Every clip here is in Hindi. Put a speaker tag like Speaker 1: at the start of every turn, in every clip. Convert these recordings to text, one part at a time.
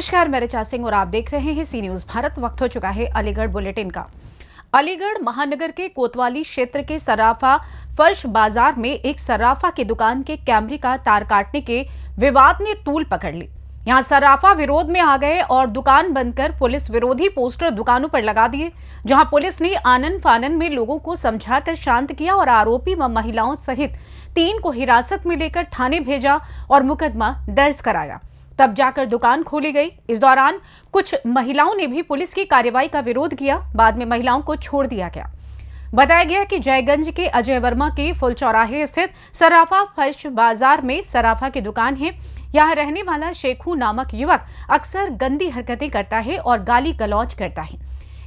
Speaker 1: नमस्कार, मैं ऋचा सिंह और आप देख रहे हैं सी न्यूज भारत। वक्त हो चुका है अलीगढ़ बुलेटिन का। अलीगढ़ महानगर के कोतवाली क्षेत्र के सराफा फर्श बाजार में एक सराफा की दुकान के कैमरे का तार काटने के विवाद ने तूल पकड़ ली। यहां सराफा विरोध में आ गए और दुकान बंद कर पुलिस विरोधी पोस्टर दुकानों पर लगा दिए, जहां पुलिस ने आनन फानन में लोगों को समझाकर शांत किया और आरोपी व महिलाओं सहित 3 को हिरासत में लेकर थाने भेजा और मुकदमा दर्ज कराया। तब जाकर दुकान खोली गई। इस दौरान कुछ महिलाओं ने भी पुलिस की कार्रवाई का विरोध किया। बाद में महिलाओं को छोड़ दिया गया। बताया गया कि जयगंज के अजय वर्मा के फुल चौराहे स्थित सराफा फर्श बाजार में सराफा की दुकान है। यहाँ रहने वाला शेखू नामक युवक अक्सर गंदी हरकतें करता है और गाली गलौज करता है।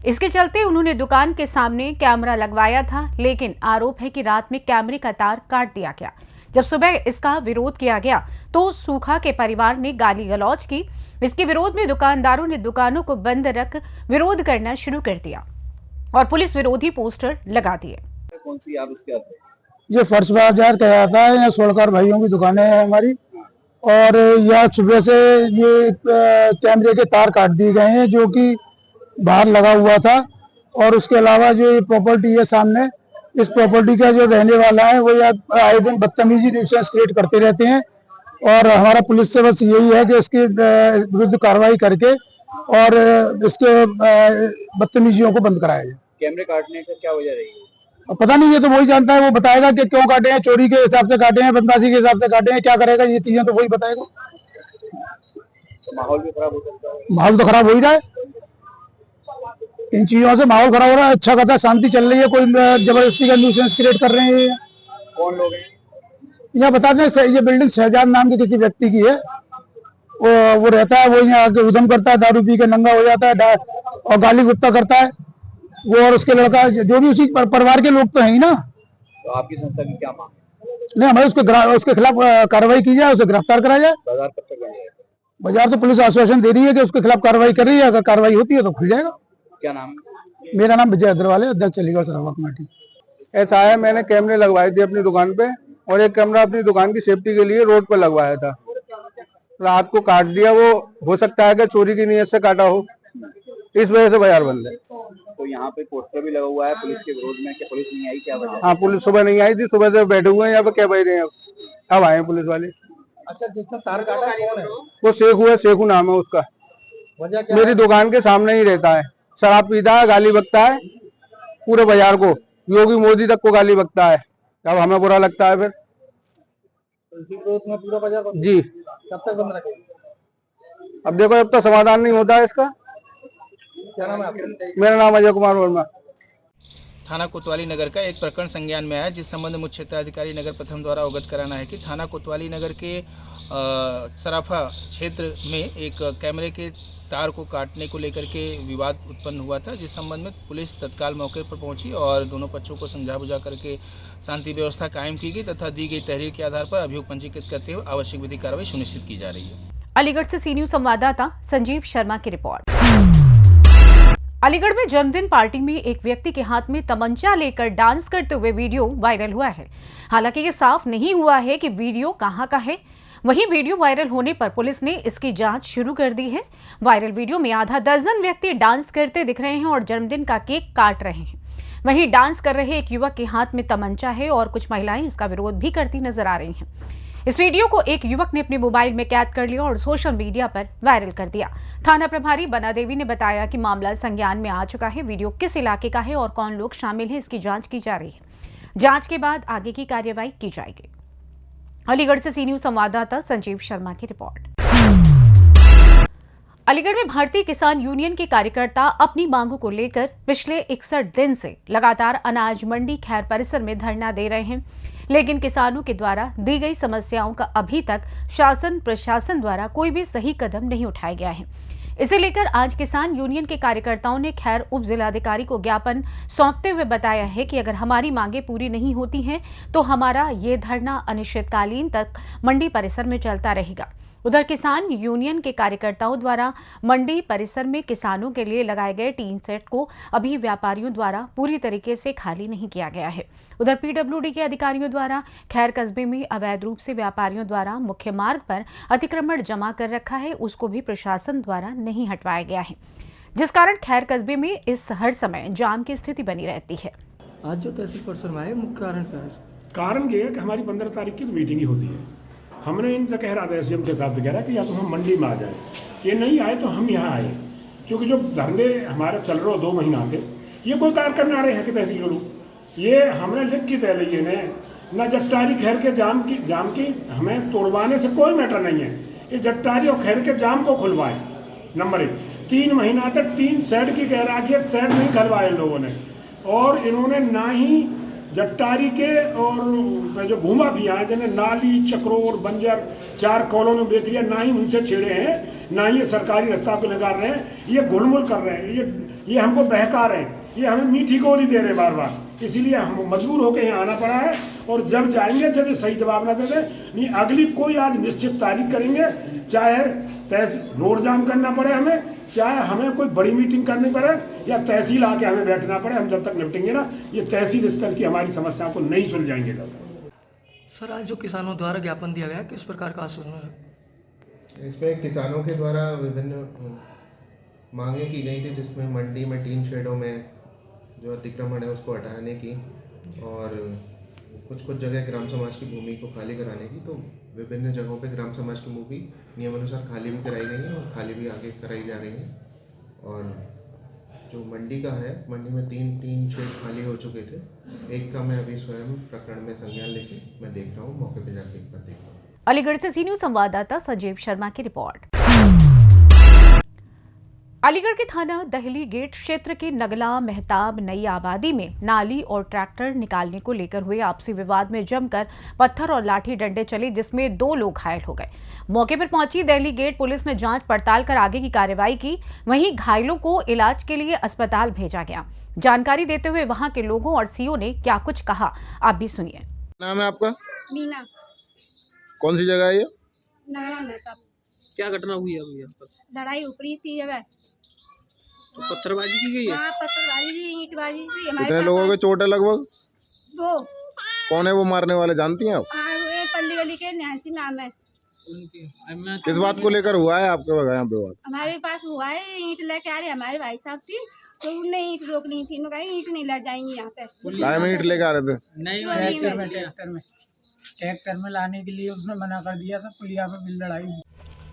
Speaker 1: इसके चलते उन्होंने दुकान के सामने कैमरा लगवाया था, लेकिन आरोप है कि रात में कैमरे का तार काट दिया गया। जब सुबह इसका विरोध किया गया तो सूखा के परिवार ने गाली गलौज की। इसके विरोध में दुकानदारों ने दुकानों को बंद रख विरोध करना शुरू कर दिया और पुलिस विरोधी पोस्टर लगा दिए।
Speaker 2: कौन सी आप इसके आते हैं?
Speaker 3: ये फर्श बाजार कहलाता है। यहाँ सोलकर भाइयों की दुकानें हैं हमारी, और यह सुबह से ये कैमरे के तार काट दिए गए हैं जो कि बाहर लगा हुआ था। और उसके अलावा जो ये प्रॉपर्टी है सामने, इस प्रॉपर्टी का जो रहने वाला है वो आए दिन बदतमीजी न्यूसेंस क्रिएट करते रहते हैं, और हमारा पुलिस से बस यही है कि इसके विरुद्ध कार्रवाई करके और इसके बदतमीजियों को बंद कराया जाए।
Speaker 2: कैमरे काटने का क्या वजह रही है?
Speaker 3: पता नहीं, ये तो वही जानता है, वो बताएगा कि क्यों काटे हैं, चोरी के हिसाब से काटे हैं, बदमाशी के हिसाब से काटे हैं, क्या करेगा, ये चीजें तो वही बताएगा।
Speaker 2: तो माहौल भी खराब हो सकता है।
Speaker 3: माहौल तो खराब हो ही रहा है, इन चीजों से माहौल खराब हो रहा है। अच्छा खासा शांति चल रही है, कोई जबरदस्ती का न्यूसेंस क्रिएट कर रहे हैं।
Speaker 2: कौन लोग हैं?
Speaker 3: यहाँ बताते हैं, ये बिल्डिंग शहजाद नाम के किसी व्यक्ति की है। वो रहता है, वो यहाँ आके उधम करता है, दारू पी के नंगा हो जाता है और गाली गुप्ता करता है वो और उसके लड़का, जो भी उसी परिवार के लोग तो हैं ही ना।
Speaker 2: तो आपकी संस्था की क्या मांग है?
Speaker 3: नहीं, हमारे उसके खिलाफ कार्रवाई की जाए, उसे गिरफ्तार करा जाए।
Speaker 2: बाजार कब तक बंद रहेगा?
Speaker 3: बाजार तो पुलिस आश्वासन दे रही है कि उसके खिलाफ कार्रवाई कर रही है, अगर कार्रवाई होती है तो खुल जाएगा।
Speaker 2: क्या नाम है?
Speaker 3: मेरा नाम विजय अग्रवाल है, अध्यक्ष अलीगढ़ सराफा कमेटी।
Speaker 4: ऐसा है, मैंने कैमरे लगवाए थे अपनी दुकान पे, और एक कैमरा अपनी दुकान की सेफ्टी के लिए रोड पर लगवाया था। रात को काट दिया। वो हो सकता है कि चोरी की नीयत से काटा हो, इस वजह से बाजार बंद है।
Speaker 2: तो यहाँ पे पोस्टर भी लगा हुआ है पुलिस के विरोध में, कि पुलिस नहीं आई, क्या वजह?
Speaker 4: हाँ, पुलिस सुबह नहीं आई थी, सुबह से बैठे हुए हैं यहाँ पे, क्या बज रहे हैं, अब आए हैं पुलिस वाले।
Speaker 2: अच्छा, जिसने तार काटा कौन है?
Speaker 4: वो शेखू है, शेखू नाम है उसका।
Speaker 2: वजह क्या?
Speaker 4: मेरी दुकान के सामने ही रहता है, शराब पीता है, गाली बकता है पूरे बाजार को, योगी मोदी तक को गाली बकता है। अब हमें बुरा लगता है। फिर
Speaker 2: इसी विरोध में पूरा बाजार बंद?
Speaker 4: जी।
Speaker 2: कब तक बंद रखेगा?
Speaker 4: अब देखो, जब तक समाधान नहीं होता है इसका।
Speaker 2: क्या नाम है आपका?
Speaker 4: मेरा नाम अजय कुमार वर्मा।
Speaker 5: थाना कोतवाली नगर का एक प्रकरण संज्ञान में आया, जिस संबंध में मुख्य क्षेत्राधिकारी नगर प्रथम द्वारा अवगत कराना है कि थाना कोतवाली नगर के सराफा क्षेत्र में एक कैमरे के तार को काटने को लेकर के विवाद उत्पन्न हुआ था, जिस संबंध में पुलिस तत्काल मौके पर पहुंची और दोनों पक्षों को समझा बुझा करके शांति व्यवस्था कायम की गई तथा दी गई तहरीर के आधार पर अभियोग पंजीकृत करते हुए आवश्यक विधिक कार्रवाई सुनिश्चित की जा रही है।
Speaker 1: अलीगढ़ से सी न्यूज संवाददाता संजीव शर्मा की रिपोर्ट। अलीगढ़ में जन्मदिन पार्टी में एक व्यक्ति के हाथ में तमंचा लेकर डांस करते हुए वीडियो वायरल हुआ है। हालांकि ये साफ नहीं हुआ है कि वीडियो कहां का है। वहीं वीडियो वायरल होने पर पुलिस ने इसकी जांच शुरू कर दी है। वायरल वीडियो में आधा दर्जन व्यक्ति डांस करते दिख रहे हैं और जन्मदिन का केक काट रहे हैं। वहीं डांस कर रहे एक युवक के हाथ में तमंचा है और कुछ महिलाएं इसका विरोध भी करती नजर आ रही हैं। इस वीडियो को एक युवक ने अपने मोबाइल में कैद कर लिया और सोशल मीडिया पर वायरल कर दिया। थाना प्रभारी बना देवी ने बताया कि मामला संज्ञान में आ चुका है। वीडियो किस इलाके का है और कौन लोग शामिल हैं, इसकी जांच की जा रही है। जांच के बाद आगे की कार्रवाई की जाएगी। अलीगढ़ से सी न्यूज संवाददाता संजीव शर्मा की रिपोर्ट। अलीगढ़ में भारतीय किसान यूनियन के कार्यकर्ता अपनी मांगों को लेकर पिछले 61 दिन से लगातार अनाज मंडी खैर परिसर में धरना दे रहे हैं, लेकिन किसानों के द्वारा दी गई समस्याओं का अभी तक शासन प्रशासन द्वारा कोई भी सही कदम नहीं उठाया गया है। इसे लेकर आज किसान यूनियन के कार्यकर्ताओं ने खैर उप जिलाधिकारी को ज्ञापन सौंपते हुए बताया है कि अगर हमारी मांगे पूरी नहीं होती हैं तो हमारा ये धरना अनिश्चितकालीन तक मंडी परिसर में चलता रहेगा। उधर किसान यूनियन के कार्यकर्ताओं द्वारा मंडी परिसर में किसानों के लिए लगाए गए टीन सेट को अभी व्यापारियों द्वारा पूरी तरीके से खाली नहीं किया गया है। उधर पीडब्ल्यूडी के अधिकारियों द्वारा खैर कस्बे में अवैध रूप से व्यापारियों द्वारा मुख्य मार्ग पर अतिक्रमण जमा कर रखा है, उसको भी प्रशासन द्वारा नहीं हटवाया गया है, जिस कारण खैर कस्बे में इस हर समय जाम की स्थिति बनी रहती है।
Speaker 6: आज जो तहसील परिसर में आए मुख्य
Speaker 7: कारण ये है कि हमारी 15 तारीख की मीटिंग ही होती है। हमने इनसे कह रहा था एसडीएम के साथ कह रहा कि या तो हम मंडी में आ जाए, ये नहीं आए तो हम यहाँ आए, क्योंकि जो धरने हमारे चल रहे हो 2 महीना के, ये कोई कार्य करने आ रहे हैं कि तहसील के लोग, ये हमने लिख के दे लिए ने न जट्टारी खैर के जाम की हमें तोड़वाने से कोई मैटर नहीं है। ये जट्टारी और खैर के जाम को खुलवाए। नंबर 1, 3 महीना तक 3 सेट की कह रहा कि सेट नहीं खुलवाए इन लोगों ने, और इन्होंने ना ही जट्टारी के और जो भूमा भी आए जिन्हें नाली चक्रोर बंजर 4 कॉलोनी बेच लिया, ना ही उनसे छेड़े हैं, ना ही ये सरकारी रास्ता को निकाल रहे हैं, ये घुलमुल कर रहे हैं, ये हमको बहका रहे हैं, ये हमें मीठी गोली दे रहे हैं बार बार। इसीलिए हम मजबूर होकर यहाँ आना पड़ा है, और जब जाएंगे जब ये सही जवाब ना दे दें, नहीं अगली कोई आज निश्चित तारीख करेंगे, चाहे रोड जाम करना पड़े हमें, चाहे हमें कोई बड़ी मीटिंग करनी पड़े या तहसील आके हमें बैठना पड़े, हम जब तक निपटेंगे ना, ये तहसील स्तर की हमारी समस्या को नहीं सुलझाएंगे तब।
Speaker 6: सर, आज जो किसानों द्वारा ज्ञापन दिया गया है, किस प्रकार का आश्वासन है?
Speaker 8: इसमें किसानों के द्वारा विभिन्न मांगे की गई थी, जिसमें मंडी में 3 शेडों में जो अतिक्रमण है उसको हटाने की, और कुछ जगह ग्राम समाज की भूमि को खाली कराने की। तो विभिन्न जगहों पे ग्राम समाज की भूमि नियमानुसार खाली भी कराई गई है और खाली भी आगे कराई जा रही है। और जो मंडी का है, मंडी में 3 शेड खाली हो चुके थे, एक का मैं अभी स्वयं प्रकरण में संज्ञान लेके मैं देख रहा हूँ, मौके पे जाके एक बार देख रहा हूँ।
Speaker 1: अलीगढ़ से सी न्यूज संवाददाता संजीव शर्मा की रिपोर्ट। अलीगढ़ के थाना दहली गेट क्षेत्र के नगला मेहताब नई आबादी में नाली और ट्रैक्टर निकालने को लेकर हुए आपसी विवाद में जमकर पत्थर और लाठी डंडे चले, जिसमें 2 लोग घायल हो गए। मौके पर पहुंची दहली गेट पुलिस ने जांच पड़ताल कर आगे की कार्रवाई की। वहीं घायलों को इलाज के लिए अस्पताल भेजा गया। जानकारी देते हुए वहां के लोगों और सीओ ने क्या कुछ कहा, आप भी सुनिए।
Speaker 9: नाम है आपका?
Speaker 10: मीना।
Speaker 9: कौन सी जगह है ये?
Speaker 10: नगला मेहताब।
Speaker 6: क्या घटना हुई है अभी यहाँ पर?
Speaker 10: लड़ाई ऊपरी थी, अब
Speaker 6: तो पत्थरबाजी की गई है?
Speaker 10: हाँ, पत्थरबाजी थी, ईंटबाजी थी।
Speaker 9: कितने लोगों के चोट है लगभग?
Speaker 10: 2।
Speaker 9: कौन है वो मारने वाले, जानती हैं आप?
Speaker 10: हाँ, पल्ली गली के न्यासी नाम है
Speaker 6: उनकी।
Speaker 9: किस बात को लेकर हुआ है आपके यहाँ पे बात?
Speaker 10: हमारे पास हुआ है, ईंट लेके आ रहे हमारे भाई साहब थी, तो उनने ईंट रोक ली थी, उन्होंने कहा ईंट नहीं लग जाएंगी यहाँ पे।
Speaker 9: काय में ईंट लेके आ रहे थे?
Speaker 6: नहीं, ट्रैक्टर में लाने के लिए उसने मना कर दिया था, पुलिया पे भी लड़ाई।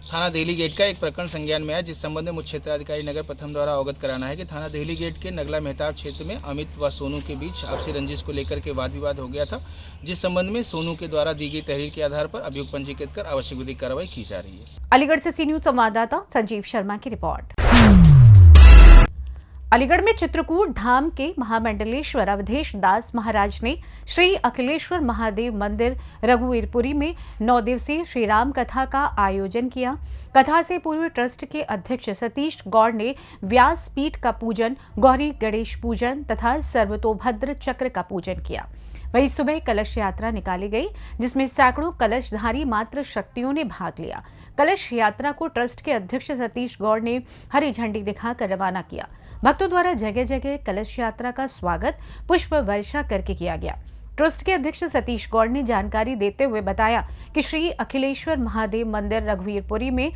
Speaker 5: थाना देहली गेट का एक प्रकरण संज्ञान में है, जिस संबंध में मुख्य क्षेत्राधिकारी नगर प्रथम द्वारा अवगत कराना है कि थाना देहली गेट के नगला मेहताब क्षेत्र में अमित व सोनू के बीच आपसी रंजिश को लेकर के वाद विवाद हो गया था, जिस संबंध में सोनू के द्वारा दी गई तहरीर के आधार पर अभियोग पंजीकृत कर आवश्यक विधिक कार्रवाई की जा रही है।
Speaker 1: अलीगढ़ से सी न्यूज संवाददाता संजीव शर्मा की रिपोर्ट। अलीगढ़ में चित्रकूट धाम के महामंडलेश्वर अवधेश दास महाराज ने श्री अखिलेश्वर महादेव मंदिर रघुवीरपुरी में 9 दिवसीय श्री राम कथा का आयोजन किया। कथा से पूर्व ट्रस्ट के अध्यक्ष सतीश गौड़ ने व्यास पीठ का पूजन, गौरी गणेश पूजन तथा सर्वतोभद्र चक्र का पूजन किया। वहीं सुबह कलश यात्रा निकाली गई, जिसमें सैकड़ों कलशधारी मात्र शक्तियों ने भाग लिया। कलश यात्रा को ट्रस्ट के अध्यक्ष सतीश गौड़ ने हरी झंडी दिखाकर रवाना किया। भक्तों द्वारा जगह जगह कलश यात्रा का स्वागत पुष्प वर्षा करके किया गया। ट्रस्ट के अध्यक्ष सतीश गौड़ ने जानकारी देते हुए बताया कि श्री अखिलेश्वर महादेव मंदिर रघुवीरपुरी में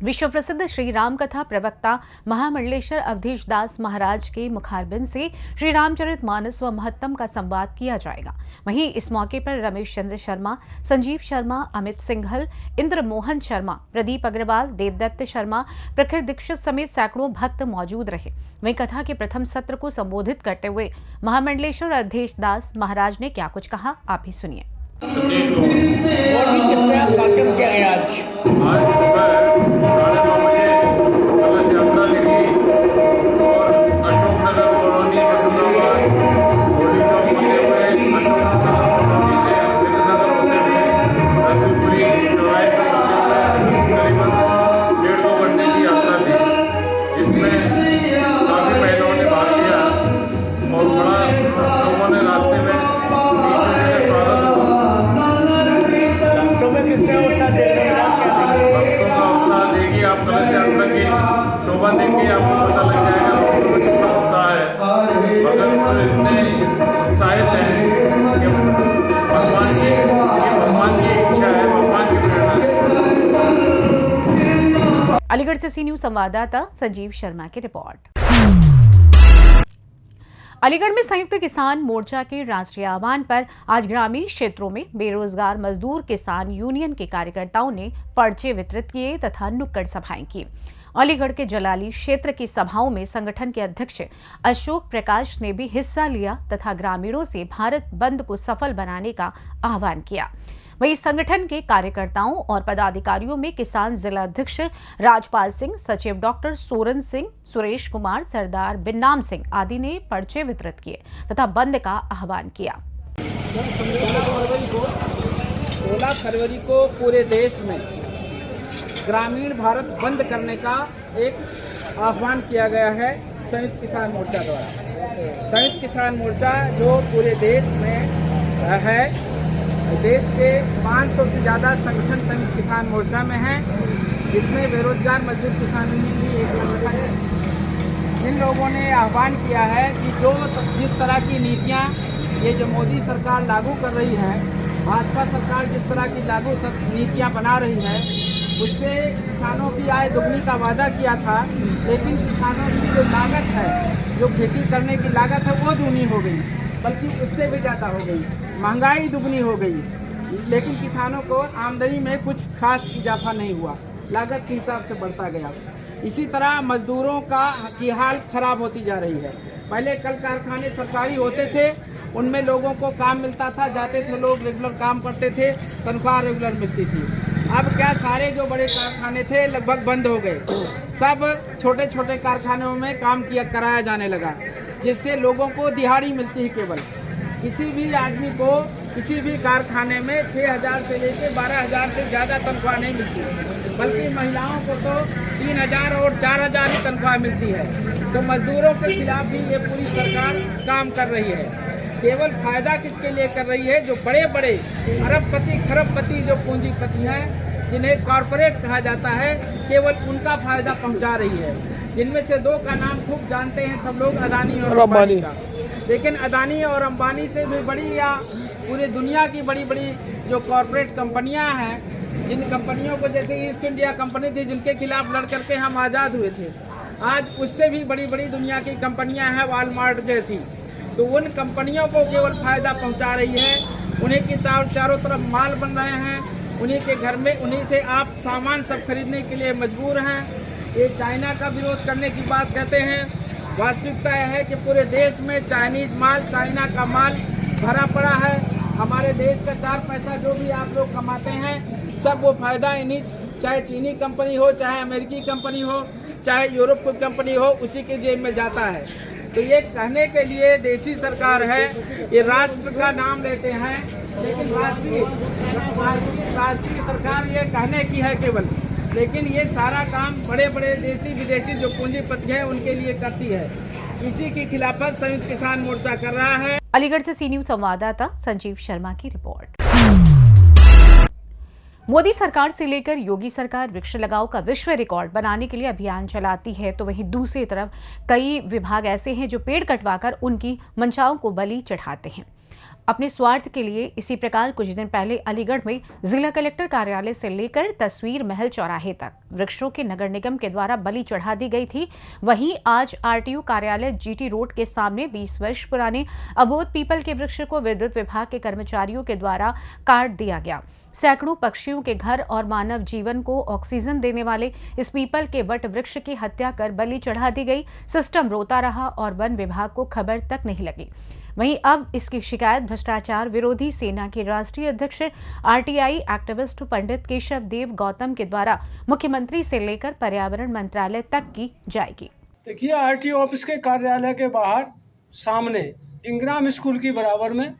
Speaker 1: विश्व प्रसिद्ध श्री राम कथा प्रवक्ता महामंडलेश्वर अवधेश दास महाराज के मुखारबिंद से श्री रामचरित मानस व महत्तम का संवाद किया जाएगा। वहीं इस मौके पर रमेश चंद्र शर्मा, संजीव शर्मा, अमित सिंघल, इंद्र मोहन शर्मा, प्रदीप अग्रवाल, देवदत्त शर्मा, प्रखर दीक्षित समेत सैकड़ों भक्त मौजूद रहे। वहीं कथा के प्रथम सत्र को संबोधित करते हुए महामंडलेश्वर अवधेश दास महाराज ने क्या कुछ कहा, आप भी सुनिए।
Speaker 11: आज सुबह 9:30 बजे कलश यात्रा निकली और अशोकनगर कॉलोनी मसूदाबाद होली चौक होते हुए अशोकनगर कॉलोनी से मित्रनगर होते हुए रघुवीरपुरी चौराहे से होते हुए करीबन 1.5-2 घंटे की यात्रा थी, जिसमें काफ़ी महिलाओं ने भाग लिया और बड़ा लोगों ने रास्ते में स्वागत हुआ।
Speaker 1: अलीगढ़ से सी न्यूज संवाददाता संजीव शर्मा की रिपोर्ट। अलीगढ़ में संयुक्त किसान मोर्चा के राष्ट्रीय आह्वान पर आज ग्रामीण क्षेत्रों में बेरोजगार मजदूर किसान यूनियन के कार्यकर्ताओं ने पर्चे वितरित किए तथा नुक्कड़ सभाएं की। अलीगढ़ के जलाली क्षेत्र की सभाओं में संगठन के अध्यक्ष अशोक प्रकाश ने भी हिस्सा लिया तथा ग्रामीणों से भारत बंद को सफल बनाने का आह्वान किया। वहीं संगठन के कार्यकर्ताओं और पदाधिकारियों में किसान जिला अध्यक्ष राजपाल सिंह, सचिव डॉक्टर सोरन सिंह, सुरेश कुमार, सरदार बिन्नाम सिंह आदि ने पर्चे वितरित किए तथा बंद का आह्वान किया।
Speaker 2: 16 फरवरी को पूरे देश में ग्रामीण भारत बंद करने का एक आह्वान किया गया है संयुक्त किसान मोर्चा द्वारा। संयुक्त किसान मोर्चा जो पूरे देश में है, देश के 500 से ज़्यादा संगठन संयुक्त किसान मोर्चा में हैं, जिसमें बेरोजगार मजदूर किसान यूनियन भी एक संगठन है। इन लोगों ने आह्वान किया है कि जिस तरह की नीतियाँ ये जो मोदी सरकार लागू कर रही है, भाजपा सरकार जिस तरह की लागू नीतियाँ बना रही है, उससे किसानों की आय दुगनी का वादा किया था, लेकिन किसानों की जो लागत है, जो खेती करने की लागत है, वो दूनी हो गई, बल्कि उससे भी ज़्यादा हो गई। महंगाई दुगनी हो गई, लेकिन किसानों को आमदनी में कुछ खास इजाफा नहीं हुआ, लागत के हिसाब से बढ़ता गया। इसी तरह मजदूरों की हाल खराब होती जा रही है। पहले कल कारखाने सरकारी होते थे, उनमें लोगों को काम मिलता था, जाते थे लोग, रेगुलर काम करते थे, तनख्वाह रेगुलर मिलती थी। अब क्या, सारे जो बड़े कारखाने थे लगभग बंद हो गए, सब छोटे छोटे कारखानों में काम कराया जाने लगा, जिससे लोगों को दिहाड़ी मिलती है। केवल किसी भी आदमी को किसी भी कारखाने में 6,000 से लेकर 12,000 से ज़्यादा तनख्वाह नहीं मिलती, बल्कि महिलाओं को तो 3,000 और 4,000 ही तनख्वाह मिलती है। तो मजदूरों के खिलाफ भी ये पूरी सरकार काम कर रही है। केवल फायदा किसके लिए कर रही है? जो बड़े बड़े अरबपति खरबपति जो पूंजीपति हैं, जिन्हें कॉरपोरेट कहा जाता है, केवल उनका फायदा पहुंचा रही है। जिनमें से दो का नाम खूब जानते हैं सब लोग, अदानी और अंबानी का। लेकिन अदानी और अंबानी से भी बड़ी या पूरे दुनिया की बड़ी बड़ी जो कॉरपोरेट कंपनियां हैं, जिन कंपनियों को जैसे ईस्ट इंडिया कंपनी थी, जिनके खिलाफ लड़ करके हम आज़ाद हुए थे, आज उससे भी बड़ी बड़ी दुनिया की कंपनियां हैं, वॉलमार्ट जैसी। तो उन कंपनियों को केवल फायदा पहुंचा रही है। उन्हीं की चारों तरफ माल बन रहे हैं, उन्हीं के घर में उन्हीं से आप सामान सब खरीदने के लिए मजबूर हैं। ये चाइना का विरोध करने की बात कहते हैं, वास्तविकता यह है कि पूरे देश में चाइनीज माल, चाइना का माल भरा पड़ा है। हमारे देश का 4 पैसा जो भी आप लोग कमाते हैं, सब वो फायदा इन्हीं, चाहे चीनी कंपनी हो, चाहे अमेरिकी कंपनी हो, चाहे यूरोप की कंपनी हो, उसी के जेब में जाता है। तो ये कहने के लिए देशी सरकार है, ये राष्ट्र का नाम लेते हैं, लेकिन राष्ट्रीय सरकार ये कहने की है केवल, लेकिन ये सारा काम बड़े बड़े देशी विदेशी जो पूंजीपति हैं उनके लिए करती है। इसी की खिलाफत संयुक्त किसान मोर्चा कर रहा है।
Speaker 1: अलीगढ़ से सी न्यूज संवाददाता संजीव शर्मा की रिपोर्ट। मोदी सरकार से लेकर योगी सरकार वृक्ष लगाओ का विश्व रिकॉर्ड बनाने के लिए अभियान चलाती है, तो वहीं दूसरी तरफ कई विभाग ऐसे हैं जो पेड़ कटवाकर उनकी मंशाओं को बलि चढ़ाते हैं अपने स्वार्थ के लिए। इसी प्रकार कुछ दिन पहले अलीगढ़ में जिला कलेक्टर कार्यालय से लेकर तस्वीर महल चौराहे तक वृक्षों के नगर निगम के द्वारा बलि चढ़ा दी गई थी। वहीं आज आरटीओ कार्यालय जीटी रोड के सामने 20 वर्ष पुराने अबोध पीपल के वृक्ष को विद्युत विभाग के कर्मचारियों के द्वारा काट दिया गया। सैकड़ों पक्षियों के घर और मानव जीवन को ऑक्सीजन देने वाले इस पीपल के वट वृक्ष की हत्या कर बलि चढ़ा दी गई। सिस्टम रोता रहा और वन विभाग को खबर तक नहीं लगी। वहीं अब इसकी शिकायत भ्रष्टाचार विरोधी सेना के राष्ट्रीय अध्यक्ष आरटीआई एक्टिविस्ट पंडित केशव देव गौतम के द्वारा मुख्यमंत्री से लेकर पर्यावरण मंत्रालय तक की जाएगी।
Speaker 12: देखिए, आरटीओ ऑफिस के कार्यालय के बाहर सामने इंग्राम स्कूल की बराबर में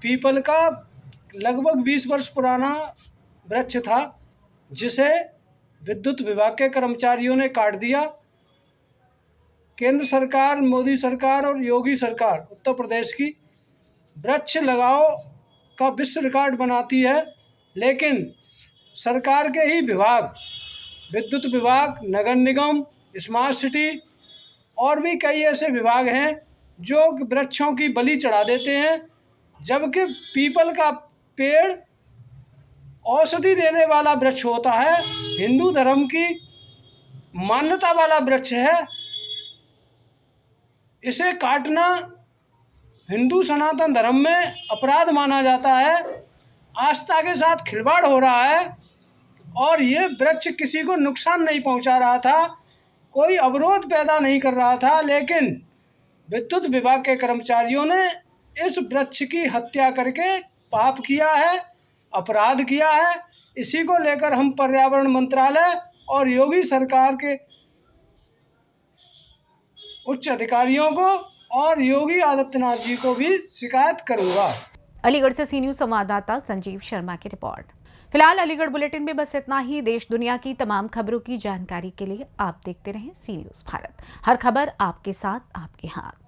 Speaker 12: पीपल का लगभग 20 वर्ष पुराना वृक्ष था, जिसे विद्युत विभाग के कर्मचारियों ने काट दिया। केंद्र सरकार, मोदी सरकार और योगी सरकार उत्तर प्रदेश की वृक्ष लगाओ का विश्व रिकॉर्ड बनाती है, लेकिन सरकार के ही विभाग, विद्युत विभाग, नगर निगम, स्मार्ट सिटी और भी कई ऐसे विभाग हैं जो वृक्षों की बलि चढ़ा देते हैं, जबकि पीपल का पेड़ औषधि देने वाला वृक्ष होता है। हिंदू धर्म की मान्यता वाला वृक्ष है। इसे काटना हिंदू सनातन धर्म में अपराध माना जाता है। आस्था के साथ खिलवाड़ हो रहा है और ये वृक्ष किसी को नुकसान नहीं पहुंचा रहा था, कोई अवरोध पैदा नहीं कर रहा था, लेकिन विद्युत विभाग के कर्मचारियों ने इस वृक्ष की हत्या करके पाप किया है, अपराध किया है। इसी को लेकर हम पर्यावरण मंत्रालय और योगी सरकार के उच्च अधिकारियों को और योगी आदित्यनाथ जी को भी शिकायत करूंगा।
Speaker 1: अलीगढ़ से सी न्यूज़ संवाददाता संजीव शर्मा की रिपोर्ट। फिलहाल अलीगढ़ बुलेटिन में बस इतना ही। देश दुनिया की तमाम खबरों की जानकारी के लिए आप देखते रहें सी न्यूज़ भारत। हर खबर आपके साथ, आपके हाथ।